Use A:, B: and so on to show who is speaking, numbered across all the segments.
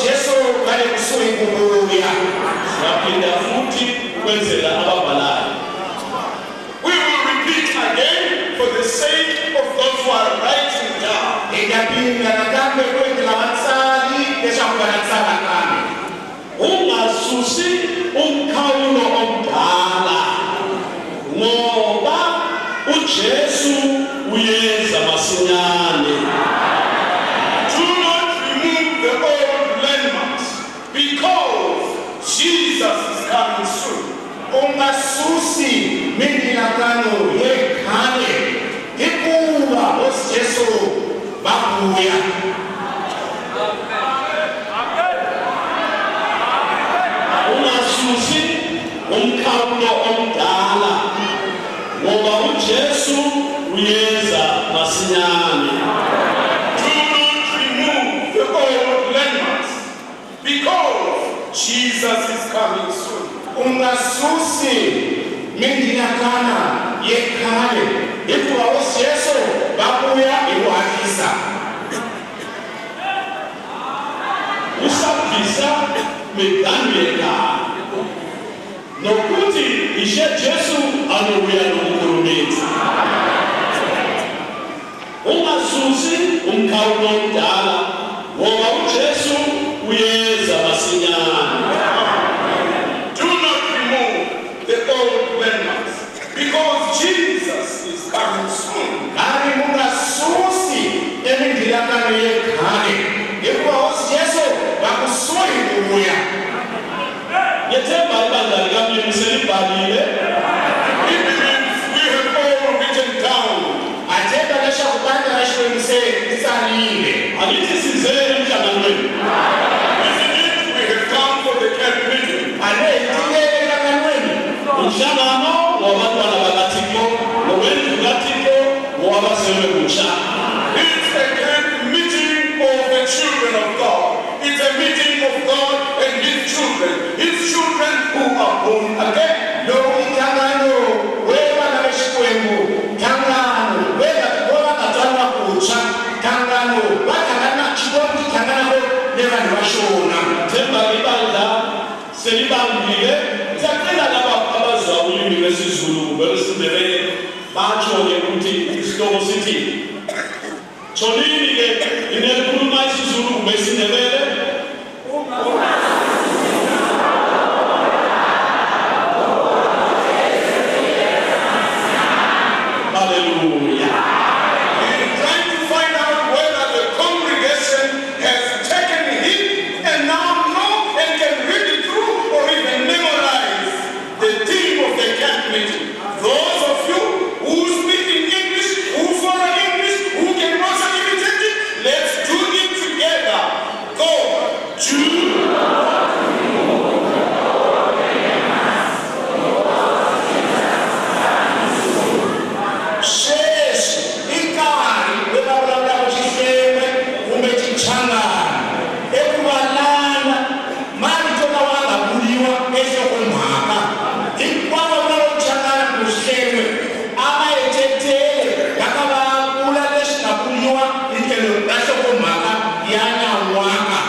A: Jesu kale kusui kubuya.
B: Yapinda futhi kwenzela ababhalayo.
C: We will repeat again for the sake of those who are writing down.
A: Ingapinda nakambe kwendela watsali leswaku vanatsala kame.
B: Ungasusi umkhawulo omdala ngoba uJesu uyeza masinyane.
C: Do not remove the old landmarks because Jesus is coming soon.
A: Ungasusi mindilakano yekhale hikuva Jesu babuya.
B: Ungasusi umkhawulo omdala ngoba uJesu uyeza masinyane.
C: Do not remove the old landmarks because Jesus is coming soon.
A: Ungasusi mindilakana yekhale hikuva Jesu babuya ikuhakisa.
B: Usabvisa midhando yekare nokuti Ishe Jesu anouya nomukurumidzi. Ungasusi umkhawulo omdala ngoba uJesu uyeza masinyane.
C: Do not remove the old landmarks because Jesus is coming soon.
A: Kari ungasusi emindilakano yekhale hikuva Jesu bakusui kubuya.
B: Ngethemba ibandla likaMlimi selibhalile.
C: We believe we have all written down.
A: Atenda leswaku bandla ra Xikwembu se litsalile.
B: Angithi size emhlanganweni.
C: Isn't it? We have come for the camp meeting.
A: Ale hitile elanganweni.
B: Umhlangano wabantwana bakaThixo nowendlu kaThixo nowabazelwe butsha.
C: It's a camp meeting of the children of God. It's a meeting of God and His children who are born again.
A: Lowu nhlangano wevana va Xikwembu, nhlangano weva vatswariwa kutswa, nhlangano va hlangana Xikwembu xi hlanganako ni vanhu va xona.
B: Themba ibandla selibambile. Siyacela laba abazwa ulimi lwesiZulu kumbe lwesiNdebele batsho-ke ukuthi isihloko sithi. Tshonini-ke inelikhuluma isiZulu kumbe isiNdebele. Hallelujah.
C: We're trying to find out whether the congregation has taken it and now know and can read it through or even memorize the theme of the camp meeting. Those of you who speak in English, who follow English, who can also imitate it, let's do it together. Go.
A: Sweswi i nkarhi lowu va vulavulaka xihlewe kumbe xichangani eku valana marito lawa nga vuliwa enhlokomhaka. Hinkwavo va lo changana kumbe xihlewe a va ecetele va ka va vula leswi nga vuliwa hi tlhelo ra nhlokomhaka ya nyan'waka.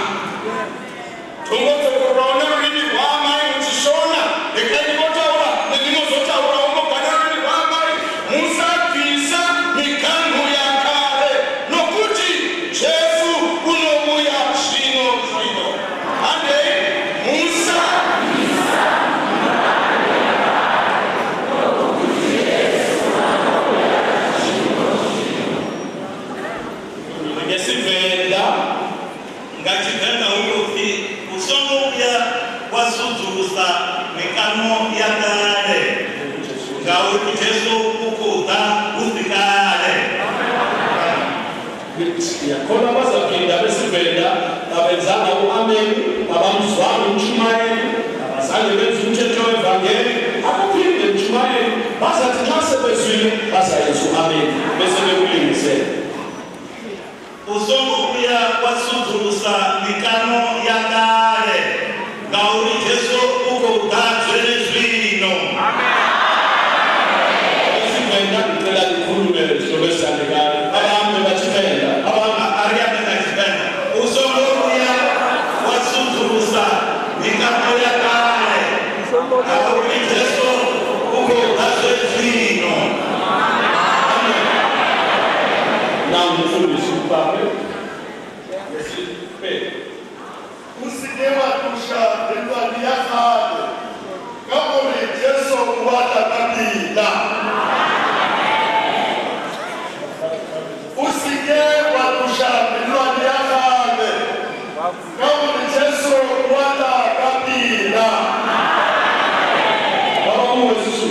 B: ngesivenda
D: ngachivenda ukuthi usongokuya wasudzusa mikano yakale ngauti Jesu ukuda usikale
B: yakhona bazaphinda besivenda abenzanga u-ameni abamzwanga umshumayeli abazange benza umthetho wevangeli akuphinde umshumayeli bazathi nxa sebezwile bazayenza u-ameni bese bekulingisela
D: usongokuya wasudzusa mikano yakale ngauti Jesu ukuda zwino
B: isivenda ngicela likhulume lobesandekane abahambe bathivenda
D: usongokuya
B: Vamos Jesus.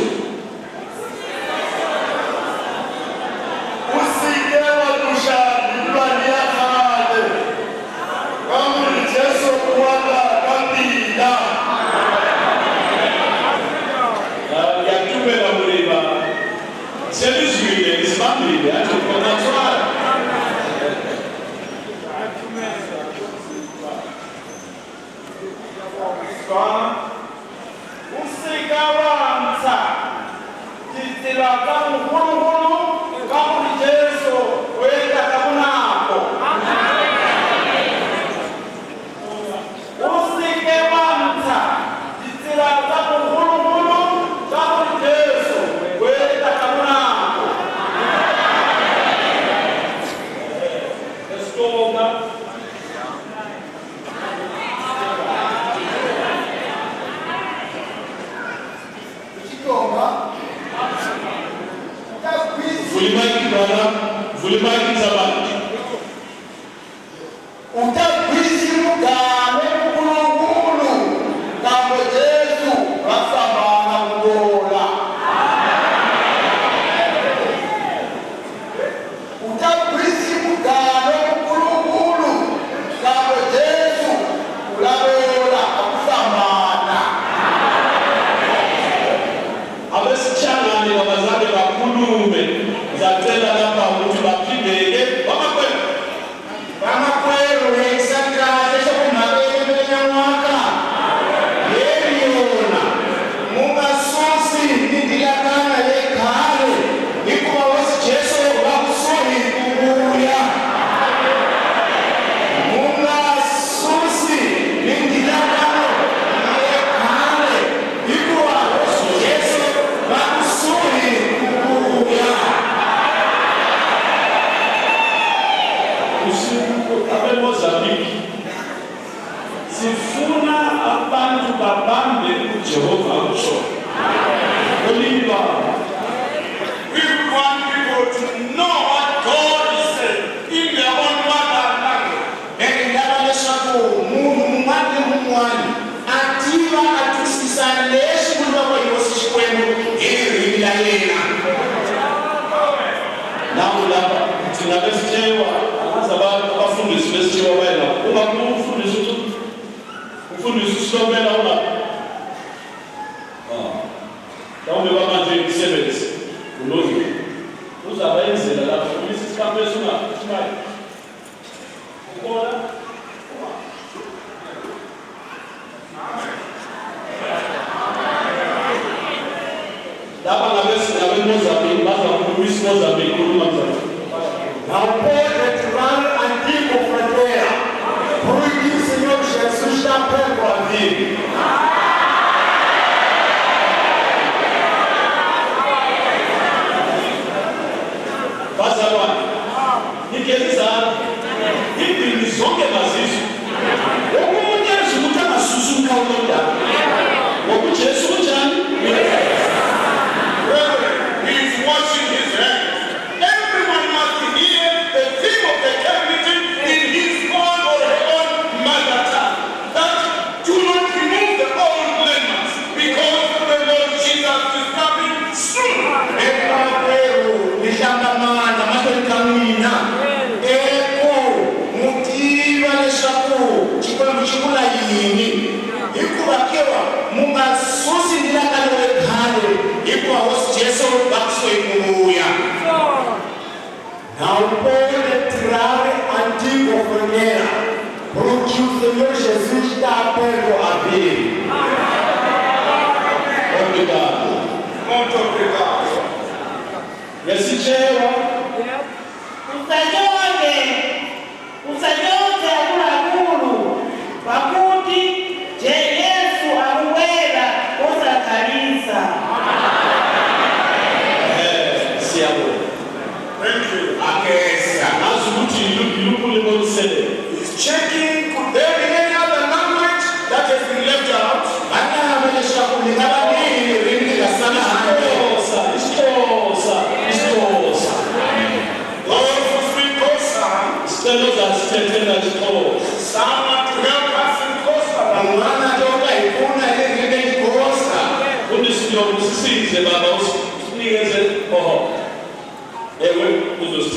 C: Checking, could there be any other language that is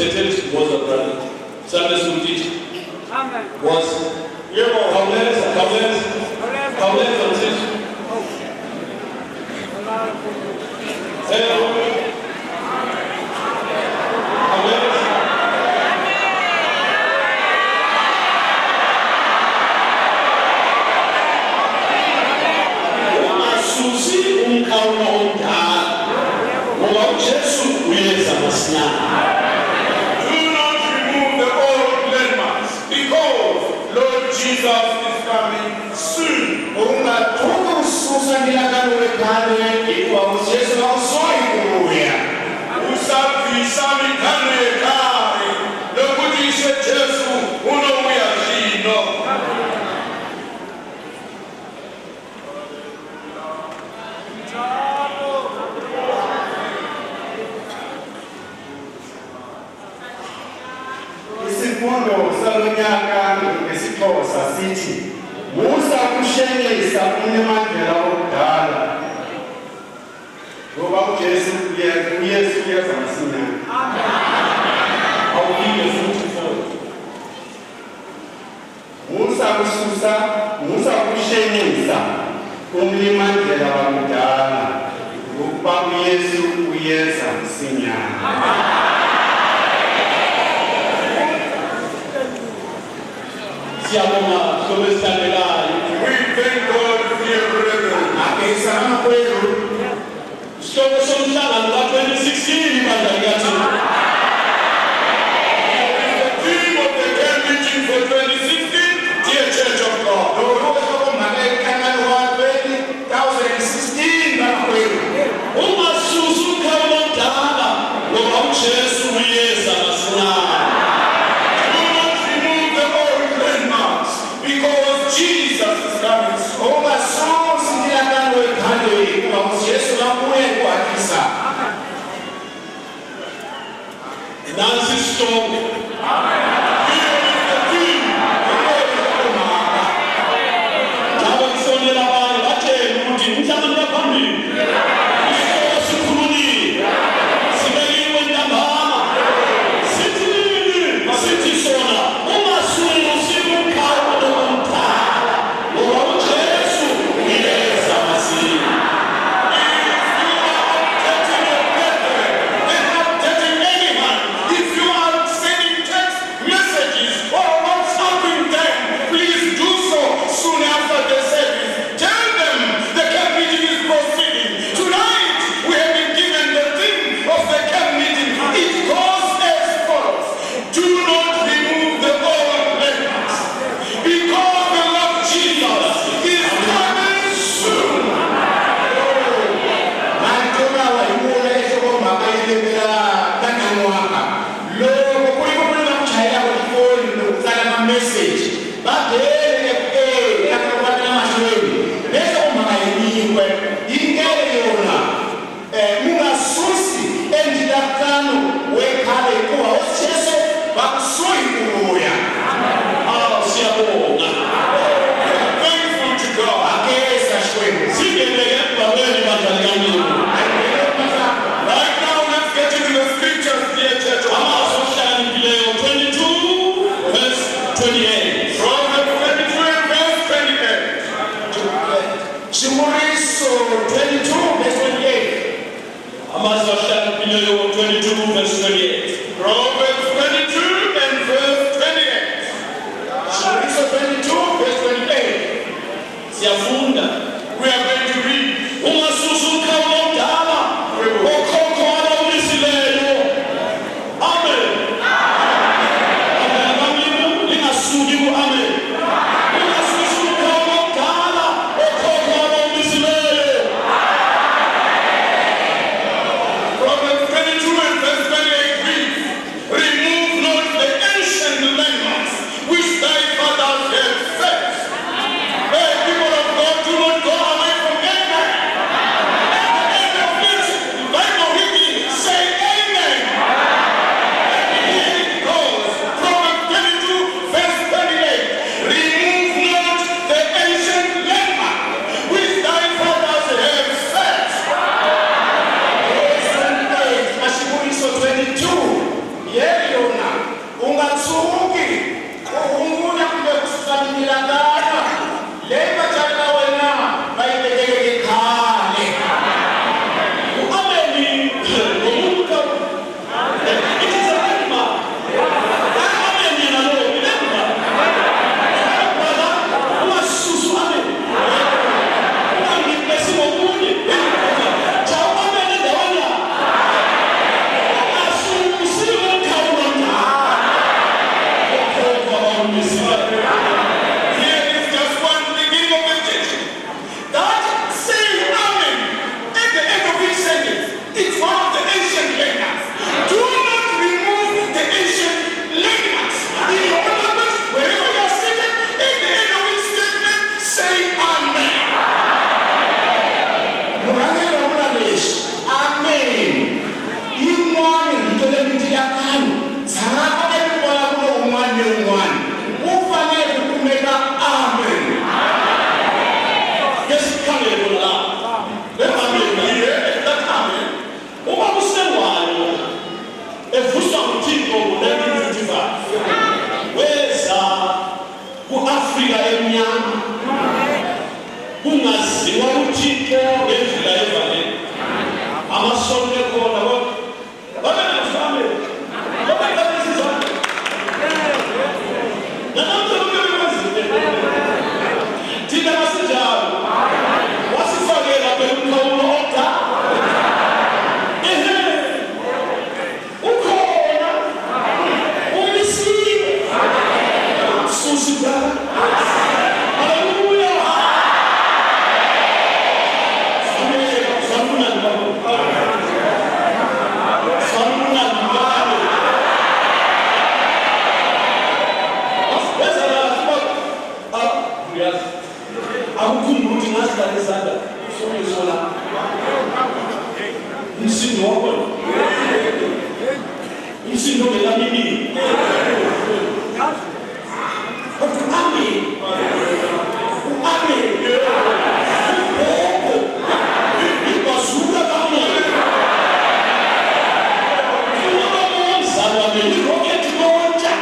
B: Tetelis was a brother. Sunday school teacher.
E: Amen.
B: Was. Kauleza. Umasusi umkhawulo omdala ngoba uJesu uyeza masinyane.
C: Do not remove the old landmarks because Lord Jesus is coming soon.
A: ungathuka ususa ndilakano wekhale ikuba ujesu awusoyi kubuya
C: Usabvisa mikano yekare nokuti Ishe Jesu unouya zvino.
A: isifundo salonyaka ngesixhosa sithi musa kushenxisa unyamandlela omdala ngoba ujesu uyeza masinyane.
B: Awuphinde futhi mfowethu.
A: musa kushenxisa unyamandlela omdala ngokuba uyesu uyeza masinyane.
B: Siyabonga hlobo esithandekayo.
C: We thank God for your brethren.
A: Akesama kwenu
B: Isihloko somhlangano ka-2016 ibandla likaThixo.
C: The theme of the camp meeting for 2016, dear Church of God.
B: Ungasusi umkhawulo omdala ngoba uJesu uyeza masinyane.
C: Do not remove the old landmarks because Jesus is coming soon.
B: Nansi isihloko.
C: Here is the theme.
B: Njalo ngisonela abantu batshela ukuthi umhlangano yaphambili isihloko sikhululile sibekiwe ntambama sithi sona ungasusi umkhawulo omdala ngoba uJesu uyeza masinyane.
C: If you are sending text messages or WhatsApping them, please do so soon after the service. Tell them the camp meeting is proceeding. Tonight, we have been given the theme of the camp meeting. It goes as follows. Do not remove the old landmarks because the Lord Jesus is coming soon.
B: Siyabonga.
C: Thankful to God.
B: Singeneke ebhalweni bandla likaNkulunkulu.
C: Right now, let's get into the scriptures, dear Church of God.
B: Amazwi ahlakaniphileyo 22 verse 28.
C: Proverbs 22 and verse 28.
A: Chimuriso 22 verse 28.
B: Amazwi ahlakaniphileyo 22 verse 28.
C: Proverbs 22 and verse 28.
A: Chimuriso 22 verse 28.
B: Siyafunda.
C: We are going to read.
B: Ungasusi umkhawulo omdala okhokho abawulisileyo. Amen. Abanye lingasuki ku-amen. Ungasusi umkhawulo omdala okhokho abawulisileyo. Akukhumbula ukuthi ngasidala izandla sokusola. Umsindo wakho. Umsindo ngelamini. Amen. Amen. Ibasuka kami. Salwa ni rocket launcher.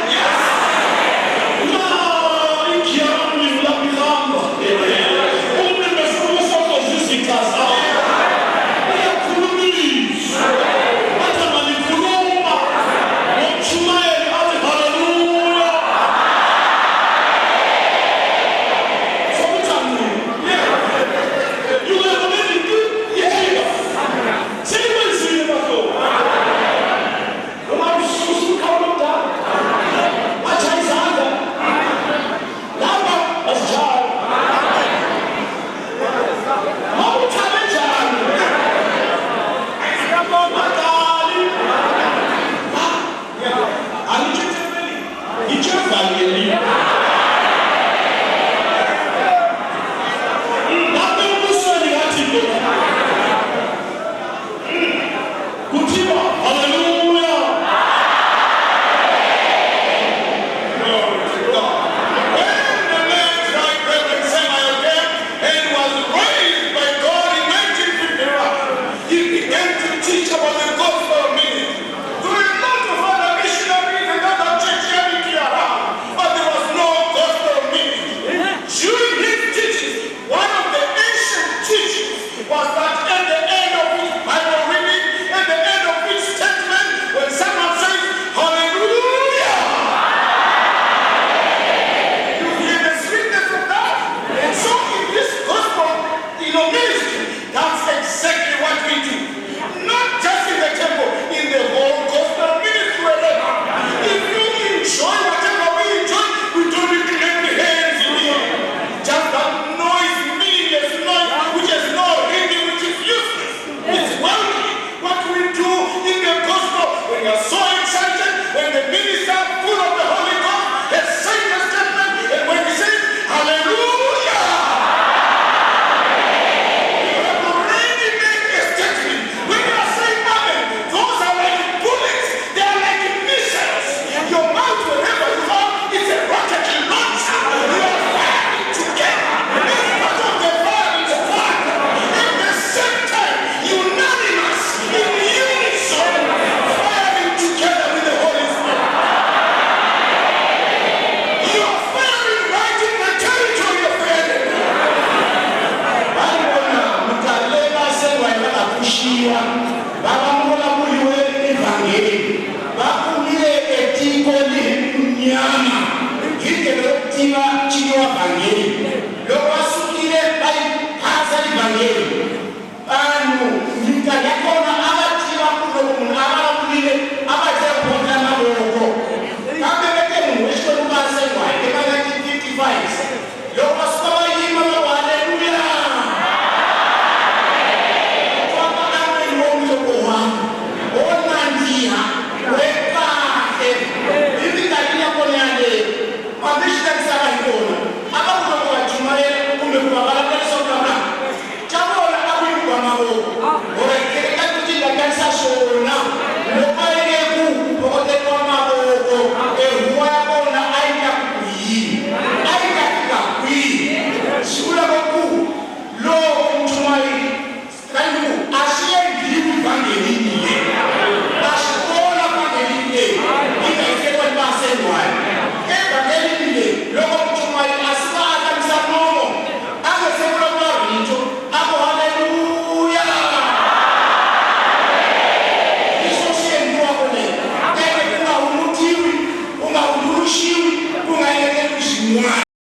B: Sura